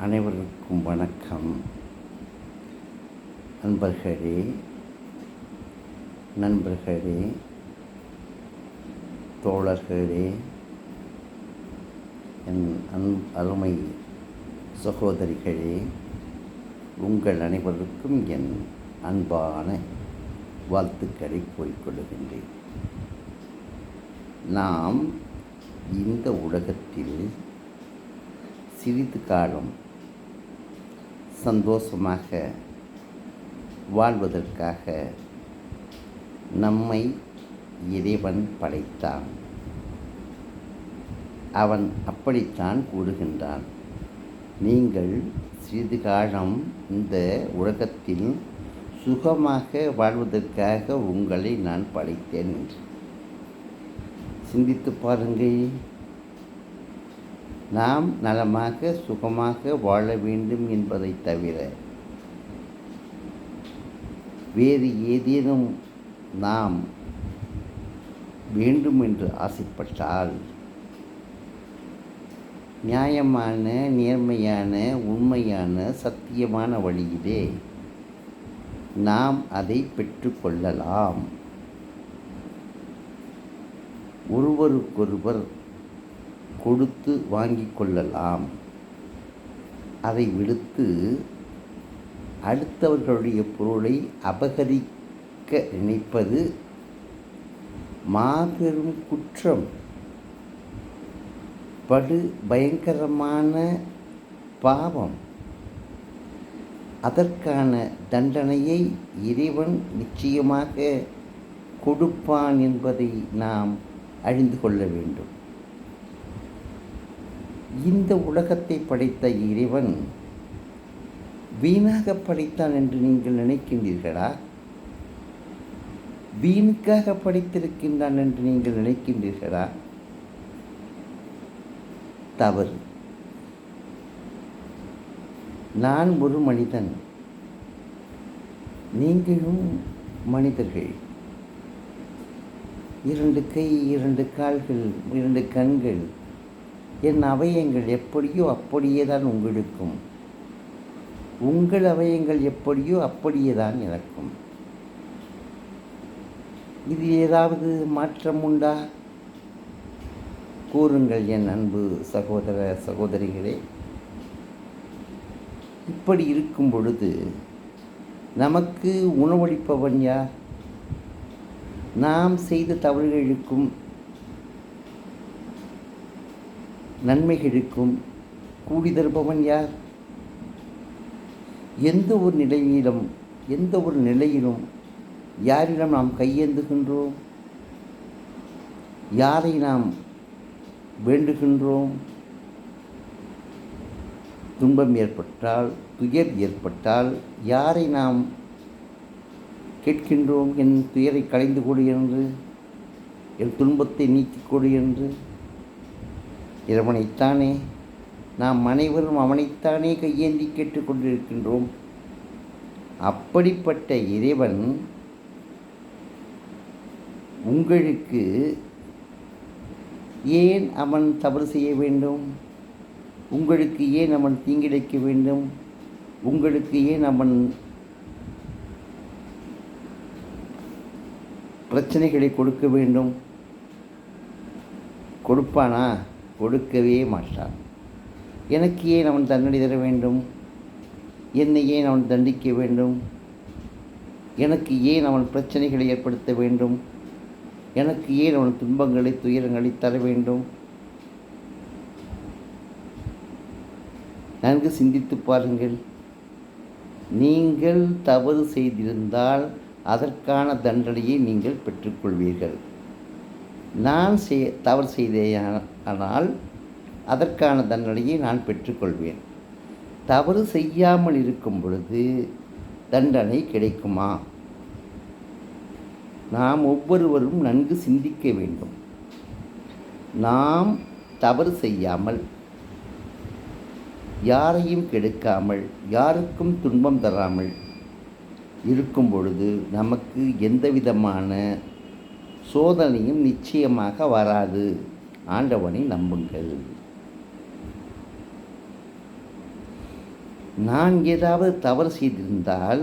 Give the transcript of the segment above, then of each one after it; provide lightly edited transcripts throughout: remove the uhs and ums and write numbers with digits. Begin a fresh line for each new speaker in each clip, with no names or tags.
அனைவருக்கும் வணக்கம். அன்பர்களே, நண்பர்களே, தோழர்களே, என் அருமை சகோதரிகளே, உங்கள் அனைவருக்கும் என் அன்பான வாழ்த்துக்களை கூறிக்கொள்கின்றேன். நாம் இந்த உலகத்தில் சிறிது காலம் சந்தோஷமாக வாழ்வதற்காக நம்மை இறைவன் படைத்தான். அவன் அப்படித்தான் கூறுகின்றான், நீங்கள் சிறிது காலம் இந்த உலகத்தில் சுகமாக வாழ்வதற்காக உங்களை நான் படைத்தேன் என்று சிந்தித்து பாருங்கள். நாம் நலமாக சுகமாக வாழ வேண்டும் என்பதை தவிர வேறு ஏதேனும் நாம் வேண்டும் என்று ஆசைப்பட்டால் நியாயமான, நேர்மையான, உண்மையான, சத்தியமான வழியிலே நாம் அதை பெற்றுக்கொள்ளலாம். ஒருவருக்கொருவர் கொடுத்து வாங்கி கொள்ளலாம். அதை விடுத்து அடுத்தவர்களுடைய பொருளை அபகரிக்க நினைப்பது மாபெரும் குற்றம், படு பயங்கரமான பாவம். அதற்கான தண்டனையை இறைவன் நிச்சயமாக கொடுப்பான் என்பதை நாம் அறிந்து கொள்ள வேண்டும். இந்த உலகத்தை படைத்த இறைவன் வீணாக படைத்தான் என்று நீங்கள் நினைக்கின்றீர்களா? வீணுக்காக படைத்திருக்கின்றான் என்று நீங்கள் நினைக்கின்றீர்களா? தவறு. நான் ஒரு மனிதன், நீங்களும் மனிதர்கள். 2 கை, 2 கால்கள், 2 கண்கள், என் அவயங்கள் எப்படியோ அப்படியே தான் உங்களுக்கும், உங்கள் அவயங்கள் எப்படியோ அப்படியே தான் எனக்கும். இது ஏதாவது மாற்றம் உண்டா? கூறுங்கள் என் அன்பு சகோதர சகோதரிகளே. இப்படி இருக்கும் பொழுது நமக்கு உணவளிப்பவன் யார்? நாம் செய்த தவறுகளுக்கும் நன்மைகளுக்கும் கூடி தருபவன் யார்? எந்த ஒரு நிலையிலும் யாரிடம் நாம் கையேந்துகின்றோம்? யாரை நாம் வேண்டுகின்றோம்? துன்பம் ஏற்பட்டால், துயர் ஏற்பட்டால் யாரை நாம் கேட்கின்றோம்? என் துயரை களைந்து கொடு என்று, என் துன்பத்தை நீக்கிக் கொடு என்று. இறைவனைத்தானே நாம் அனைவரும் அவனைத்தானே கையேந்தி கேட்டுக்கொண்டிருக்கின்றோம். அப்படிப்பட்ட இறைவன் உங்களுக்கு ஏன் அவன் தவறு செய்ய வேண்டும்? உங்களுக்கு ஏன் அவன் தீங்கிழைக்க வேண்டும்? உங்களுக்கு ஏன் அவன் பிரச்சனைகளை கொடுக்க வேண்டும்? கொடுப்பானா? கொடுக்கவே மாட்டான். எனக்கு ஏன் அவன் தண்டனை தர வேண்டும்? என்னை ஏன் அவன் தண்டிக்க வேண்டும்? எனக்கு ஏன் அவன் பிரச்சனைகளை ஏற்படுத்த வேண்டும்? எனக்கு ஏன் அவன் துன்பங்களை, துயரங்களை தர வேண்டும்? நன்கு சிந்தித்து பாருங்கள். நீங்கள் தவறு செய்திருந்தால் அதற்கான தண்டனையை நீங்கள் பெற்றுக்கொள்வீர்கள். நான் தவறு செய்தேனால் அதற்கான தண்டனையை நான் பெற்றுக்கொள்வேன். தவறு செய்யாமல் இருக்கும் பொழுது தண்டனை கிடைக்குமா? நாம் ஒவ்வொருவரும் நன்கு சிந்திக்க வேண்டும். நாம் தவறு செய்யாமல், யாரையும் கெடுக்காமல், யாருக்கும் துன்பம் தராமல் இருக்கும் பொழுது நமக்கு எந்த விதமான சோதனையும் நிச்சயமாக வராது. ஆண்டவனை நம்புங்கள். நான் ஏதாவது தவறு செய்திருந்தால்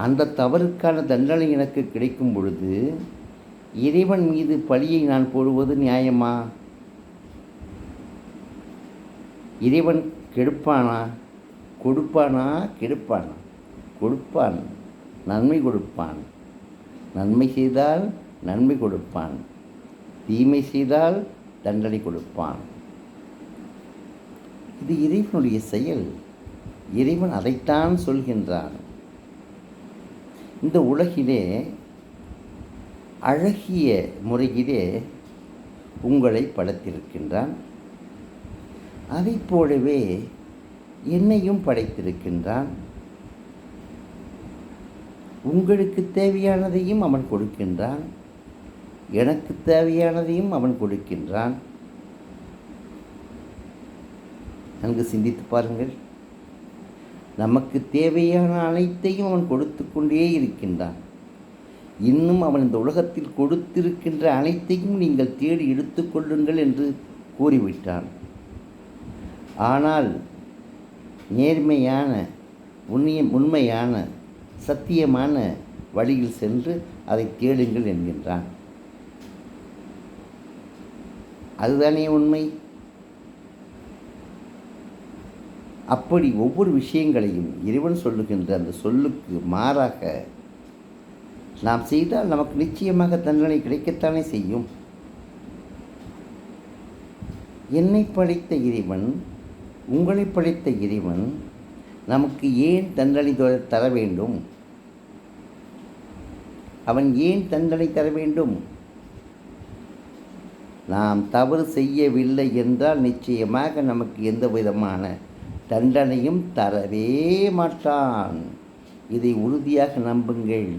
அந்த தவறுக்கான தண்டனை எனக்கு கிடைக்கும் பொழுது இறைவன் மீது பழியை நான் போடுவது நியாயமா? இறைவன் கெடுப்பானா? கொடுப்பானா? கெடுப்பானா? கொடுப்பான். நன்மை கொடுப்பான். நன்மை செய்தால் நன்மை கொடுப்பான். தீமை செய்தால் தண்டனை கொடுப்பான். இது இறைவனுடைய செயல். இறைவன் அதைத்தான் சொல்கின்றான். இந்த உலகிலே அழகிய முறையிலே உங்களை படைத்திருக்கின்றான். அதைப் போலவே என்னையும் படைத்திருக்கின்றான். உங்களுக்கு தேவையானதையும் அவன் கொடுக்கின்றான். எனக்கு தேவையானதையும் அவன் கொடுக்கின்றான். நன்கு சிந்தித்து பாருங்கள். நமக்கு தேவையான அனைத்தையும் அவன் கொடுத்து கொண்டே இருக்கின்றான். இன்னும் அவன் இந்த உலகத்தில் கொடுத்திருக்கின்ற அனைத்தையும் நீங்கள் தேடி எடுத்துக்கொள்ளுங்கள் என்று கூறிவிட்டான். ஆனால் நேர்மையான உண்மையான சத்தியமான வழியில் சென்று அதை தேடுங்கள் என்கின்றான். அதுதானே உண்மை. அப்படி ஒவ்வொரு விஷயங்களையும் இறைவன் சொல்லுகின்ற அந்த சொல்லுக்கு மாறாக நாம் செய்தால் நமக்கு நிச்சயமாக தண்டனை கிடைக்கத்தானே செய்யும். என்னை படைத்த இறைவன், உங்களை படைத்த இறைவன் நமக்கு ஏன் தண்டனை தர வேண்டும்? அவன் ஏன் தண்டனை தர வேண்டும்? நாம் தவறு செய்யவில்லை என்றால் நிச்சயமாக நமக்கு எந்த விதமான தண்டனையும் தரவே மாட்டான். இதை உறுதியாக நம்புங்கள்.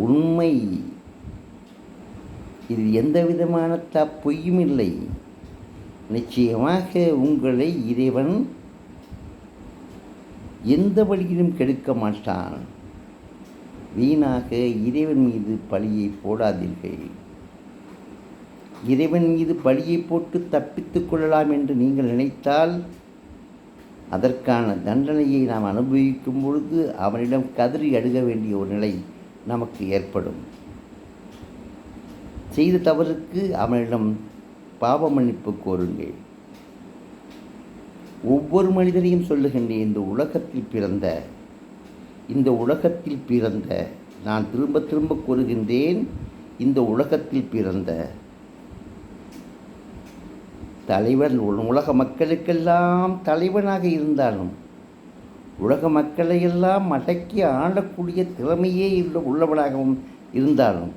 உண்மை. இது எந்த விதமான பொய்யும் இல்லை. நிச்சயமாக உங்களை இறைவன் எந்த வழியிலும் கெடுக்க மாட்டான். வீணாக இறைவன் மீது பழியை போடாதீர்கள். இறைவன் மீது பழியை போட்டு தப்பித்துக் கொள்ளலாம் என்று நீங்கள் நினைத்தால் அதற்கான தண்டனையை நாம் அனுபவிக்கும் பொழுது அவனிடம் கதறி அழுக வேண்டிய ஒரு நிலை நமக்கு ஏற்படும். செய்த தவறுக்கு அவனிடம் பாவ மன்னிப்பு கோருங்கள். ஒவ்வொரு மனிதரையும் சொல்லுகின்றேன். இந்த உலகத்தில் பிறந்த நான் திரும்ப திரும்ப கூறுகின்றேன், இந்த உலகத்தில் பிறந்த தலைவன் உலக மக்களுக்கெல்லாம் தலைவனாக இருந்தாலும் உலக மக்களையெல்லாம் அடக்கி ஆளக்கூடிய திறமையே உள்ளவனாகவும் இருந்தாலும்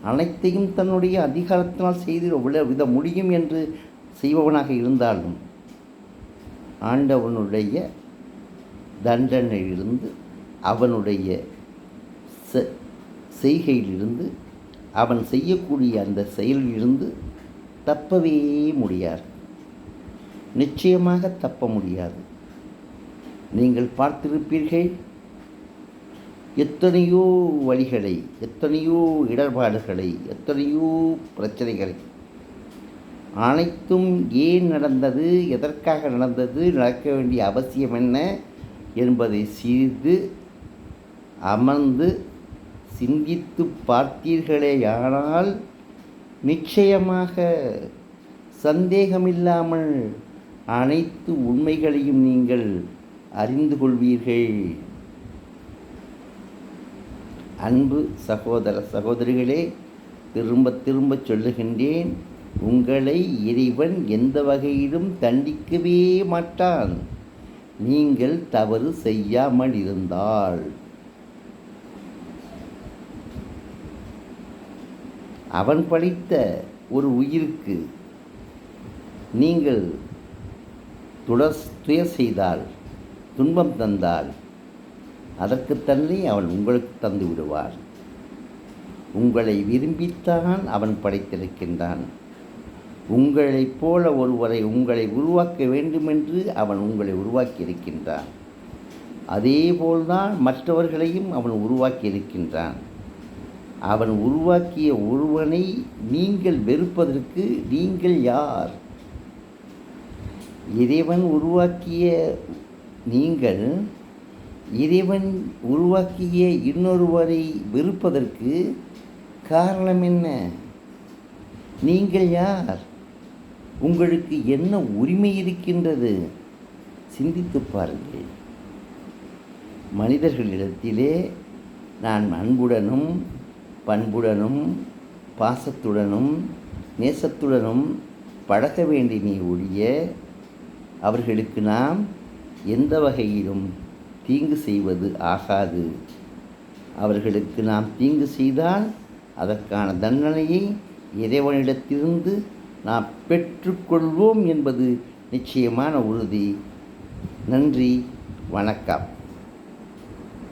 அனைத்தையும் தன்னுடைய அதிகாரத்தினால் செய்து விட முடியும் என்று செய்பவனாக இருந்தாலும் ஆண்டவனுடைய தண்டனையிலிருந்து, அவனுடைய செய்கையிலிருந்து, அவன் செய்யக்கூடிய அந்த செயலிலிருந்து தப்பவே முடியாது. நிச்சயமாக தப்ப முடியாது. நீங்கள் பார்த்திருப்பீர்கள், எத்தனையோ வழிகளை, எத்தனையோ இடர்பாடுகளை, எத்தனையோ பிரச்சனைகளை, அனைத்தும் ஏன் நடந்தது, எதற்காக நடந்தது, நடக்க வேண்டிய அவசியம் என்ன என்பதை சிறிது அமர்ந்து சிந்தித்து பார்த்தீர்களேயானால் நிச்சயமாக சந்தேகமில்லாமல் அனைத்து உண்மைகளையும் நீங்கள் அறிந்து கொள்வீர்கள். அன்பு சகோதர சகோதரிகளே, திரும்ப திரும்ப சொல்லுகின்றேன், உங்களை இறைவன் எந்த வகையிலும் தண்டிக்கவே மாட்டான். நீங்கள் தவறு செய்யாமல் இருந்தால். அவன் படைத்த ஒரு உயிருக்கு நீங்கள் துயர் செய்தால், துன்பம் தந்தால், அதற்கு தன்னை அவன் உங்களுக்கு தந்து விடுவார். உங்களை விரும்பித்தான் அவன் படைத்திருக்கின்றான். உங்களைப் போல ஒருவரை உங்களை உருவாக்க வேண்டுமென்று அவன் உங்களை உருவாக்கியிருக்கின்றான். அதேபோல்தான் மற்றவர்களையும் அவன் உருவாக்கியிருக்கின்றான். அவன் உருவாக்கிய ஒருவனை நீங்கள் வெறுப்பதற்கு நீங்கள் யார்? இறைவன் உருவாக்கிய நீங்கள் இறைவன் உருவாக்கிய இன்னொருவரை வெறுப்பதற்கு காரணம் என்ன? நீங்கள் யார்? உங்களுக்கு என்ன உரிமை இருக்கின்றது? சிந்தித்துப் பாருங்கள். மனிதர்களிடத்திலே நான் அன்புடனும் பண்புடனும் பாசத்துடனும் நேசத்துடனும் பழக வேண்டினே ஒழிய அவர்களுக்கு நாம் எந்த வகையிலும் தீங்கு செய்வது ஆகாது. அவர்களுக்கு நாம் தீங்கு செய்தால் அதற்கான தண்டனையை இறைவனிடத்திலிருந்து நாம் பெற்றுக்கொள்வோம் என்பது நிச்சயமான உறுதி. நன்றி, வணக்கம்.